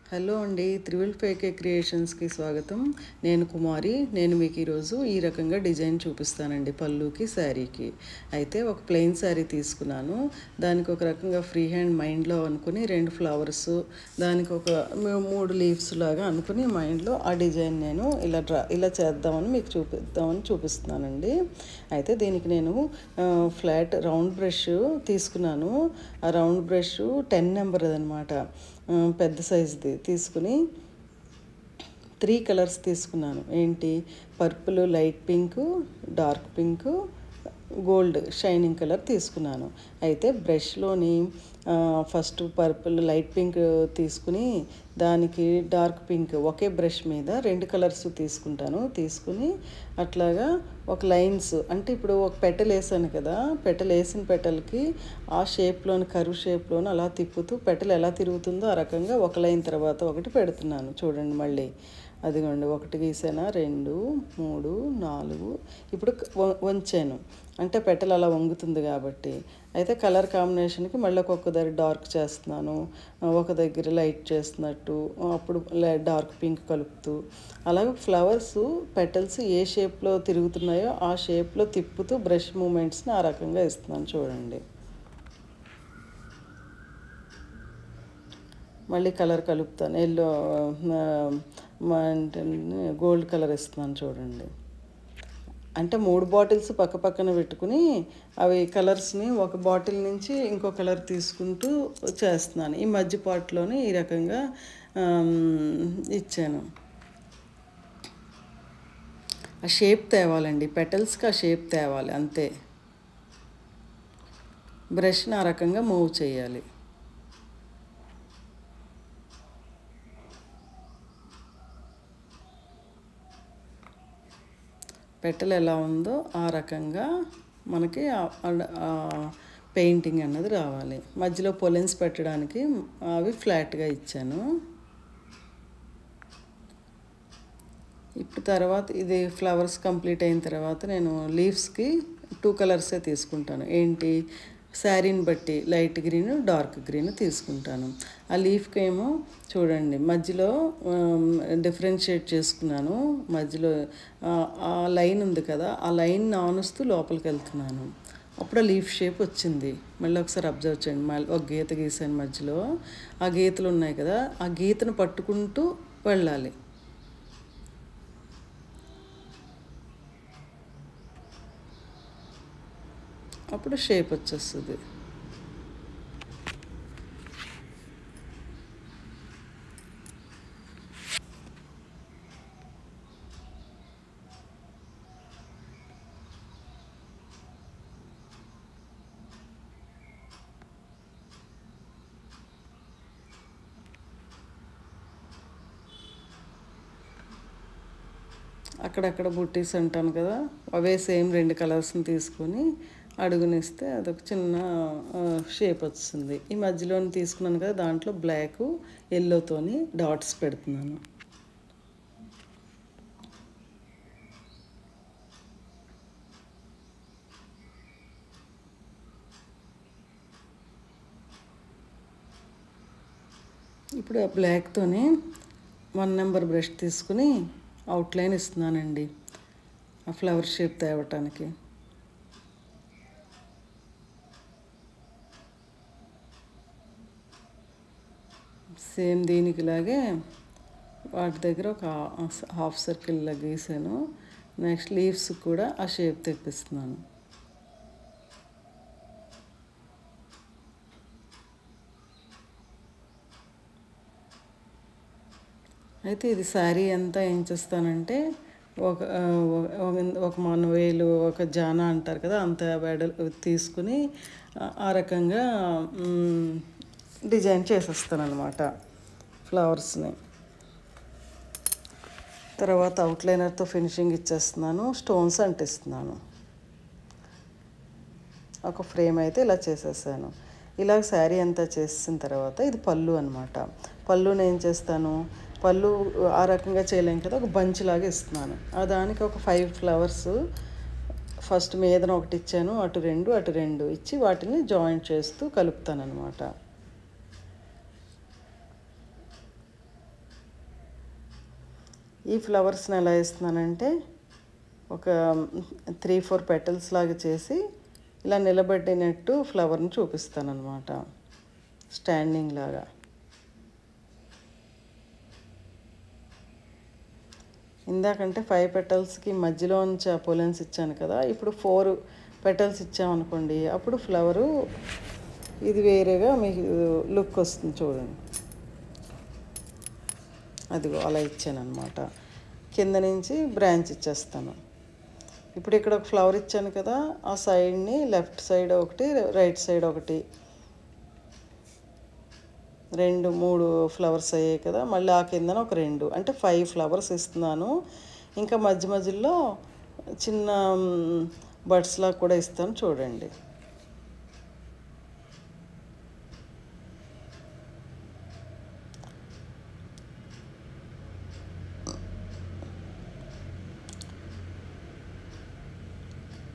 Hello అండి, triple ఫైకే క్రియేషన్స్కి స్వాగతం. నేను కుమారి. నేను మీకు ఈరోజు ఈ రకంగా డిజైన్ చూపిస్తానండి పళ్ళుకి, శారీకి. అయితే ఒక ప్లెయిన్ శారీ తీసుకున్నాను. దానికి ఒక రకంగా ఫ్రీ హ్యాండ్ మైండ్లో అనుకుని 2 ఫ్లవర్స్, దానికి ఒక 3 లీవ్స్ లాగా అనుకుని మైండ్లో ఆ డిజైన్ నేను ఇలా చేద్దామని మీకు చూపిస్తున్నానండి. అయితే దీనికి నేను ఫ్లాట్ రౌండ్ బ్రష్ తీసుకున్నాను. ఆ రౌండ్ బ్రష్ 10 నెంబర్ అనమాట, పెద్ద సైజుది తీసుకుని 3 కలర్స్ తీసుకున్నాను. ఏంటి, purple, light pink, dark pink, gold shining colour తీసుకున్నాను. అయితే బ్రష్లోని ఫస్ట్ పర్పుల్, లైట్ పింక్ తీసుకుని దానికి డార్క్ పింక్ ఒకే బ్రష్ మీద 2 కలర్స్ తీసుకుని అట్లాగా ఒక లైన్స్, అంటే ఇప్పుడు ఒక పెటల్ వేసాను కదా, పెటల్ వేసిన పెటల్కి ఆ షేప్లోని కర్వ్ షేప్లోని అలా తిప్పుతూ పెటల్ ఎలా తిరుగుతుందో ఆ రకంగా ఒక లైన్ తర్వాత ఒకటి పెడుతున్నాను. చూడండి, మళ్ళీ అదిగోండి, 1 గీసాను, 2, 3, 4. ఇప్పుడు వంచాను, అంటే పెటల్ అలా వంగుతుంది కాబట్టి. అయితే కలర్ కాంబినేషన్కి మళ్ళీ ఒక్కొక్క దగ్గర డార్క్ చేస్తున్నాను, ఒక దగ్గర లైట్ చేస్తున్నట్టు, అప్పుడు డార్క్ పింక్ కలుపుతూ, అలాగే ఫ్లవర్స్ పెటల్స్ ఏ షేప్లో తిరుగుతున్నాయో ఆ షేప్లో తిప్పుతూ బ్రష్ మూమెంట్స్ని ఆ రకంగా ఇస్తున్నాను. చూడండి, మళ్ళీ కలర్ కలుపుతాను, ఎల్లో గోల్డ్ కలర్ ఇస్తున్నాను. చూడండి, అంటే 3 బాటిల్స్ పక్క పక్కన పెట్టుకుని అవి కలర్స్ని ఒక బాటిల్ నుంచి ఇంకో కలర్ తీసుకుంటూ చేస్తున్నాను. ఈ మధ్య పార్ట్లోని ఈ రకంగా ఇచ్చాను. ఆ షేప్ తేవాలండి, పెటల్స్కి ఆ షేప్ తేవాలి, అంతే. బ్రష్ని ఆ రకంగా మూవ్ చేయాలి. పెటల్ ఎలా ఉందో ఆ రకంగా మనకి పెయింటింగ్ అన్నది రావాలి. మధ్యలో పొలెన్స్ పెట్టడానికి అవి ఫ్లాట్గా ఇచ్చాను. ఇప్పుడు తర్వాత ఇది ఫ్లవర్స్ కంప్లీట్ అయిన తర్వాత నేను లీవ్స్కి 2 కలర్సే తీసుకుంటాను. ఏంటి, శారీని బట్టి లైట్ గ్రీన్, డార్క్ గ్రీన్ తీసుకుంటాను. ఆ లీఫ్కి ఏమో చూడండి, మధ్యలో డిఫరెన్షియేట్ చేసుకున్నాను. మధ్యలో ఆ లైన్ ఉంది కదా, ఆ లైన్ ఆనుస్తూ లోపలికి వెళ్తున్నాను. అప్పుడు ఆ లీఫ్ షేప్ వచ్చింది. మళ్ళీ ఒకసారి అబ్జర్వ్ చేయండి. మళ్ళీ ఒక గీత గీసాను మధ్యలో, ఆ గీతలు ఉన్నాయి కదా, ఆ గీతను పట్టుకుంటూ వెళ్ళాలి. అప్పుడు షేప్ వచ్చేస్తుంది. అక్కడక్కడ బుట్టీస్ అంటాను కదా, అవే సేమ్ 2 కలర్స్ని తీసుకొని అడుగునిస్తే అదొక చిన్న షేప్ వస్తుంది. ఈ మధ్యలోని తీసుకున్నాను కదా, దాంట్లో బ్లాక్, ఎల్లోతోని డాట్స్ పెడుతున్నాను. ఇప్పుడు ఆ బ్లాక్తోని 1 నెంబర్ బ్రష్ తీసుకుని అవుట్లైన్ ఇస్తున్నానండి ఆ ఫ్లవర్ షేప్ తేవటానికి. సేమ్ దీనికి లాగే వాటి దగ్గర ఒక హాఫ్ సర్కిల్లా గీసాను. నెక్స్ట్ లీవ్స్ కూడా ఆ షేప్ తెప్పిస్తున్నాను. అయితే ఇది శారీ అంతా ఏం చేస్తానంటే ఒక ఒక మనవేలు, ఒక జానా అంటారు కదా, అంత వెడలు తీసుకుని ఆ రకంగా డిజైన్ చేసేస్తాను అనమాట ఫ్లవర్స్ని. తర్వాత అవుట్లైనర్తో ఫినిషింగ్ ఇచ్చేస్తున్నాను, స్టోన్స్ అంటిస్తున్నాను. ఒక ఫ్రేమ్ అయితే ఇలా చేసేసాను. ఇలా శారీ అంతా చేసిన తర్వాత ఇది పళ్ళు అనమాట. పళ్ళుని ఏం చేస్తాను, పళ్ళు ఆ రకంగా చేయలేం కదా, ఒక బంచ్ లాగా ఇస్తున్నాను. దానికి ఒక 5 ఫ్లవర్స్ ఫస్ట్ మీదన ఒకటి ఇచ్చాను, అటు 2 ఇచ్చి వాటిని జాయింట్ చేస్తూ కలుపుతాను అనమాట. ఈ ఫ్లవర్స్ని ఎలా వేస్తున్నానంటే ఒక 3-4 పెటల్స్ లాగా చేసి ఇలా నిలబడినట్టు ఫ్లవర్ని చూపిస్తానన్నమాట, స్టాండింగ్ లాగా. ఇందాకంటే 5 పెటల్స్కి మధ్యలో నుంచి ఆ పొలెన్స్ ఇచ్చాను కదా, ఇప్పుడు 4 పెటల్స్ ఇచ్చామనుకోండి, అప్పుడు ఫ్లవరు ఇది వేరేగా మీకు లుక్ వస్తుంది చూడండి. అదిగో అలా ఇచ్చాను అనమాట. కింద నుంచి బ్రాంచ్ ఇచ్చేస్తాను. ఇప్పుడు ఇక్కడ ఒక ఫ్లవర్ ఇచ్చాను కదా, ఆ సైడ్ని లెఫ్ట్ సైడ్ ఒకటి, రైట్ సైడ్ ఒకటి, 2-3 ఫ్లవర్స్ అయ్యాయి కదా. మళ్ళీ ఆ కిందన ఒక 2 అంటే 5 ఫ్లవర్స్ ఇస్తున్నాను. ఇంకా మధ్య మధ్యలో చిన్న బడ్స్లా కూడా ఇస్తాను చూడండి.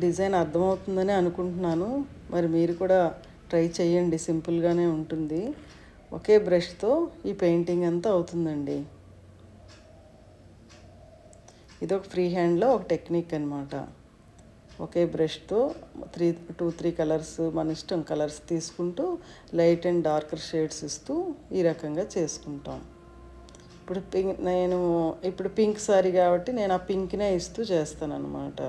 డిజైన్ అర్థమవుతుందని అనుకుంటున్నాను. మరి మీరు కూడా ట్రై చేయండి, సింపుల్గానే ఉంటుంది. ఒకే బ్రష్తో ఈ పెయింటింగ్ అంతా అవుతుందండి. ఇది ఒక ఫ్రీ హ్యాండ్లో ఒక టెక్నిక్ అనమాట. ఒకే బ్రష్తో 2-3 కలర్స్ మన ఇష్టం కలర్స్ తీసుకుంటూ లైట్ అండ్ డార్కర్ షేడ్స్ ఇస్తూ ఈ రకంగా చేసుకుంటాం. ఇప్పుడు పింక్ సారీ కాబట్టి నేను ఆ పింక్నే ఇస్తూ చేస్తాను అనమాట.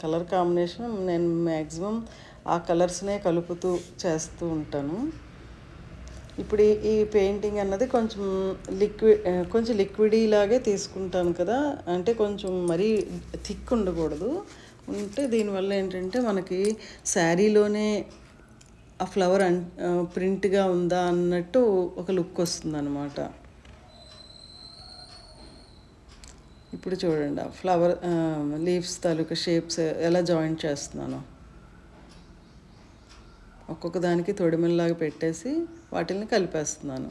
కలర్ కాంబినేషన్ నేను మ్యాక్సిమం ఆ కలర్స్నే కలుపుతూ చేస్తూ ఉంటాను. ఇప్పుడు ఈ పెయింటింగ్ అన్నది కొంచెం లిక్విడీ లాగే తీసుకుంటాను కదా, అంటే కొంచెం మరీ థిక్ ఉండకూడదు. ఉంటే దీనివల్ల ఏంటంటే మనకి శారీలోనే ఆ ఫ్లవర్ ప్రింట్గా ఉందా అన్నట్టు ఒక లుక్ వస్తుంది అన్నమాట. ఇప్పుడు చూడండి ఆ ఫ్లవర్ లీవ్స్ తాలూకా షేప్స్ ఎలా జాయింట్ చేస్తున్నాను. ఒక్కొక్క దానికి తొడిమెల్లాగా పెట్టేసి వాటిని కలిపేస్తున్నాను.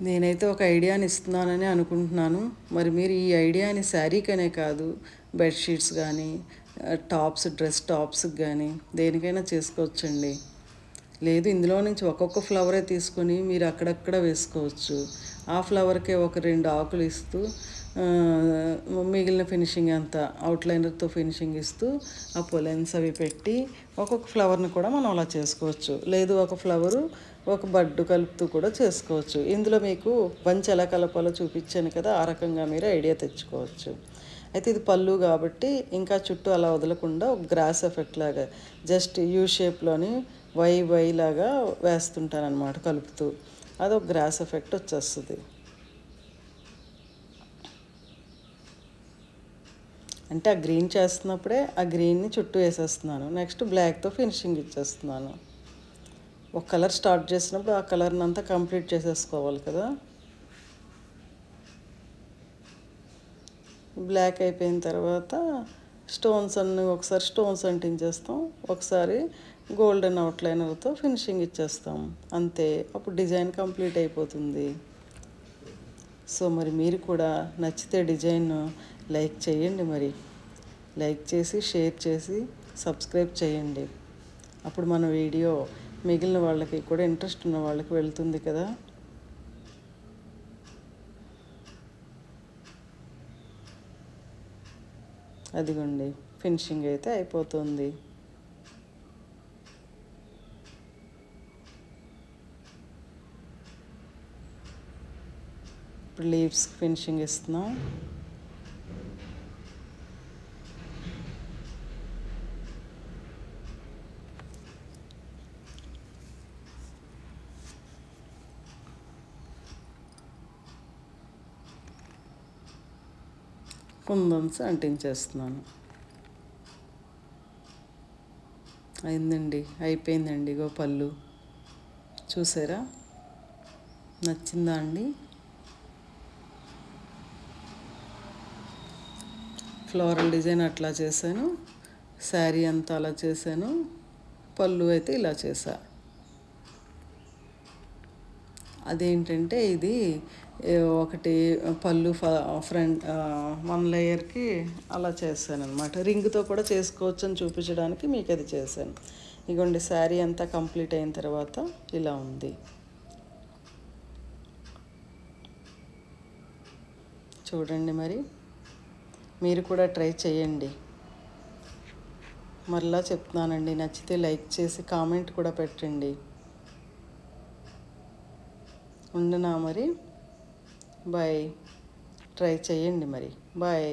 నేనైతే ఒక ఐడియాని ఇస్తున్నానని అనుకుంటున్నాను. మరి మీరు ఈ ఐడియాని శారీకనే కాదు, బెడ్షీట్స్ కానీ, డ్రెస్ టాప్స్కి కానీ దేనికైనా చేసుకోవచ్చండి. లేదు ఇందులో నుంచి ఒక్కొక్క ఫ్లవరే తీసుకొని మీరు అక్కడక్కడ వేసుకోవచ్చు. ఆ ఫ్లవర్కే ఒక 2 ఆకులు ఇస్తూ మిగిలిన ఫినిషింగ్ అంతా అవుట్లైనర్తో ఫినిషింగ్ ఇస్తూ ఆ పొలెన్స్ అవి పెట్టి ఒక్కొక్క ఫ్లవర్ని కూడా మనం అలా చేసుకోవచ్చు. లేదు ఒక ఫ్లవరు ఒక బడ్డు కలుపుతూ కూడా చేసుకోవచ్చు. ఇందులో మీకు బంచ్ ఎలా కలపాలో చూపించాను కదా, ఆ రకంగా మీరు ఐడియా తెచ్చుకోవచ్చు. అయితే ఇది పళ్ళు కాబట్టి ఇంకా చుట్టూ అలా వదలకుండా ఒక గ్రాస్ ఎఫెక్ట్ లాగా జస్ట్ యూ షేప్లోని వై లాగా వేస్తుంటాను అనమాట కలుపుతూ. అదొక గ్రాస్ ఎఫెక్ట్ వచ్చేస్తుంది. అంటే ఆ గ్రీన్ చేస్తున్నప్పుడే ఆ గ్రీన్ని చుట్టూ వేసేస్తున్నాను. నెక్స్ట్ బ్లాక్తో ఫినిషింగ్ ఇచ్చేస్తున్నాను. ఒక కలర్ స్టార్ట్ చేసినప్పుడు ఆ కలర్ని అంతా కంప్లీట్ చేసేసుకోవాలి కదా. బ్లాక్ అయిపోయిన తర్వాత ఒకసారి స్టోన్స్ అంటించేస్తాం, ఒకసారి గోల్డెన్ అవుట్లైనర్తో ఫినిషింగ్ ఇచ్చేస్తాం, అంతే. అప్పుడు డిజైన్ కంప్లీట్ అయిపోతుంది. సో మరి మీరు కూడా నచ్చితే డిజైన్ లైక్ చేయండి, మరి లైక్ చేసి షేర్ చేసి సబ్స్క్రైబ్ చేయండి. అప్పుడు మన వీడియో మిగిలిన వాళ్ళకి కూడా, ఇంట్రెస్ట్ ఉన్న వాళ్ళకి వెళ్తుంది కదా. అదిగోండి ఫినిషింగ్ అయితే అయిపోతుంది. ఇప్పుడు లీవ్స్ ఫినిషింగ్ ఇస్తున్నాం. కుందన్స్ అంటించేస్తున్నాను. అయిపోయిందండి. ఇగో పళ్ళు చూసారా, నచ్చిందా అండి? ఫ్లోరల్ డిజైన్ అట్లా చేశాను, శారీ అంతా అలా చేశాను, పళ్ళు అయితే ఇలా చేశా. అదేంటంటే ఇది ఒకటి పళ్ళు ఫ్రంట్ 1 లేయర్కి అలా చేశాను అనమాట. రింగ్తో కూడా చేసుకోవచ్చు అని చూపించడానికి మీకు అది చేశాను. ఇగోండి శారీ అంతా కంప్లీట్ అయిన తర్వాత ఇలా ఉంది. చూడండి, మరి మీరు కూడా ట్రై చేయండి. మరలా చెప్తున్నానండి, నచ్చితే లైక్ చేసి కామెంట్ కూడా పెట్టండి. ఉండనా మరి? బాయ్. ట్రై చేయండి మరి. బాయ్.